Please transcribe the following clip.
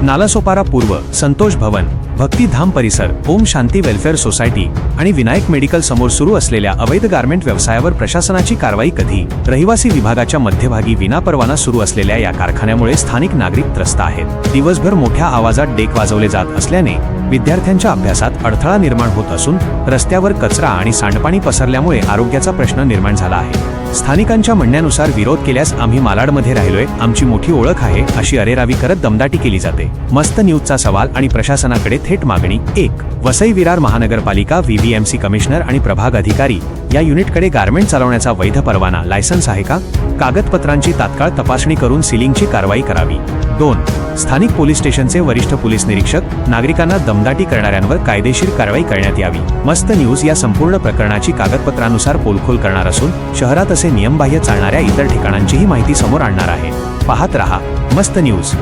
नालासोपारा पूर्व, संतोष भवन, भक्तिधाम परिसर, Om Shanti welfare society आणि विनायक मेडिकल समोर सुरू असलेल्या अवैध गारमेंट व्यवसायावर प्रशासनाची कारवाई कधी? रहिवासी विभागाच्या मध्यभागी विनापरवाना सुरू असलेल्या या कारखान्यामुळे स्थानिक नागरिक त्रस्त आहेत। दिवसभर मोठ्या आवाजात डेक वाजवले जात असल्याने विद्यार्थ्यांच्या अभ्यासात अडथळा निर्माण होत असून रस्त्यावर कचरा आणि सांडपाणी पसरल्यामुळे आरोग्याचा प्रश्न निर्माण झाला आहे। स्थानिकांच्या म्हणण्यानुसार विरोध केल्यास आम्ही मालाडमध्ये राहिलोय, आमची मोठी ओळख आहे, अशी अरेरावी करत दमदाटी केली जाते। मस्त न्यूजचा सवाल आणि प्रशासनाकडे थेट मागणी। 1. वसई विरार महानगरपालिका व्हीव्हीएमसी कमिशनर आणि प्रभाग अधिकारी या युनिटकडे गारमेंट चालवण्याचा वैध परवाना लायसन्स आहे का? कागदपत्रांची तात्काळ तपासणी करून सीलिंगची कारवाई करावी। 2. स्थानिक पोलीस स्टेशनचे वरिष्ठ पोलीस निरीक्षक नागरिकांना दमदाटी करणाऱ्यांवर कायदेशीर कारवाई करण्यात यावी। मस्त न्यूज या संपूर्ण प्रकरणाची कागदपत्रानुसार पोलखोल करणार असून शहरात असे नियमबाह्य चालणाऱ्या इतर ठिकाणांचीही माहिती समोर आणणार आहे। पाहत रहा मस्त न्यूज।